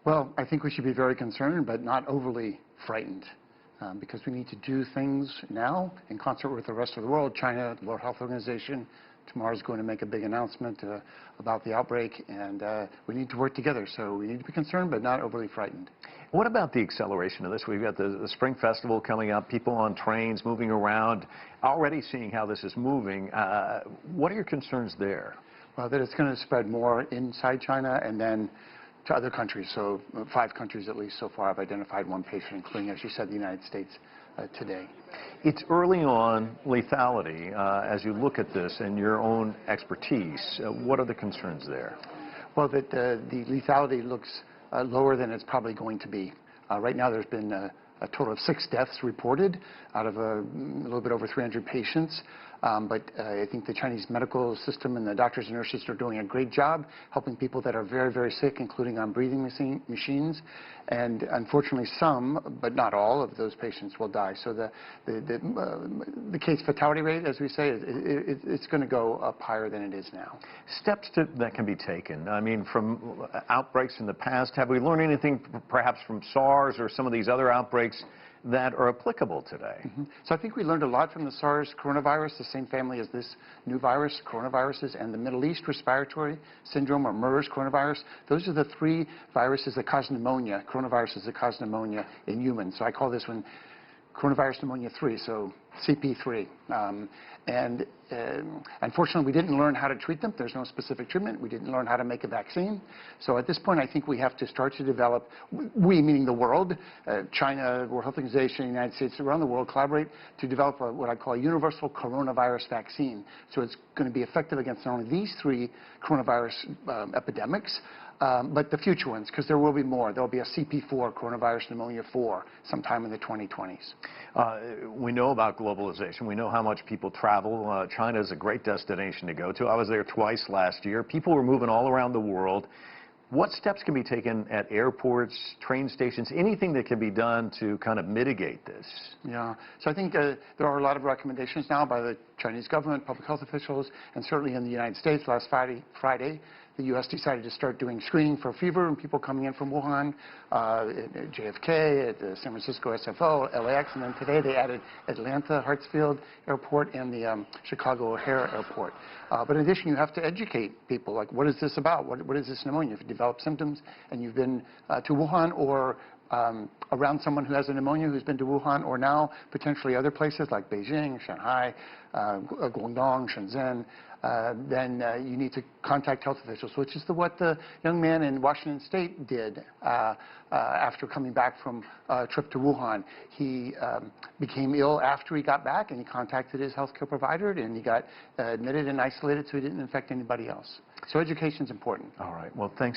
Well, I think we should be very concerned, but not overly frightened, because we need to do things now in concert with the rest of the world. China, the World Health Organization, tomorrow is going to make a big announcement about the outbreak, and we need to work together. So we need to be concerned, but not overly frightened. What about the acceleration of this? We've got the Spring Festival coming up, people on trains moving around, already seeing how this is moving. What are your concerns there? Well, that it's going to spread more inside China and then to other countries. So 5 countries at least so far have identified one patient, including, as you said, the United States today. It's early on lethality. As you look at this and your own expertise, what are the concerns there? Well, that the lethality looks lower than it's probably going to be. Right now there's been a total of 6 deaths reported out of a little bit over 300 patients. But I think the Chinese medical system and the doctors and nurses are doing a great job helping people that are very, very sick, including on breathing machines. And unfortunately, some, but not all, of those patients will die. So the case fatality rate, as we say, it's going to go up higher than it is now. Steps that can be taken. I mean, from outbreaks in the past, have we learned anything perhaps from SARS or some of these other outbreaks that are applicable today? So I think we learned a lot from the SARS coronavirus, the same family as this new virus, coronaviruses, and the Middle East respiratory syndrome, or MERS coronavirus. Those are the 3 viruses that cause pneumonia, coronaviruses that cause pneumonia in humans. So I call this one coronavirus pneumonia 3, so CP3. Unfortunately, we didn't learn how to treat them. There's no specific treatment. We didn't learn how to make a vaccine. So at this point, I think we have to start to develop, we meaning the world, China, World Health Organization, United States, around the world, collaborate to develop what I call a universal coronavirus vaccine. So it's going to be effective against not only these 3 coronavirus epidemics, but the future ones, because there will be more. There will be a CP4, coronavirus pneumonia 4, sometime in the 2020s. We know about globalization. We know how much people travel. China is a great destination to go to. I was there twice last year. People were moving all around the world. What steps can be taken at airports, train stations, anything that can be done to kind of mitigate this? Yeah, so I think there are a lot of recommendations now by the Chinese government, public health officials, and certainly in the United States. Last Friday, the U.S. decided to start doing screening for fever and people coming in from Wuhan, at JFK, at the San Francisco SFO, LAX, and then today they added Atlanta, Hartsfield Airport, and the Chicago O'Hare Airport. But in addition, you have to educate people, like, what is this about? What is this pneumonia? If you develop symptoms and you've been to Wuhan or around someone who has a pneumonia who's been to Wuhan, or now potentially other places like Beijing, Shanghai, Guangdong, Shenzhen, then you need to contact health officials, which is what the young man in Washington State did after coming back from a trip to Wuhan. He became ill after he got back, and he contacted his healthcare provider, and he got admitted and isolated so he didn't infect anybody else. So education is important. All right. Well, thanks.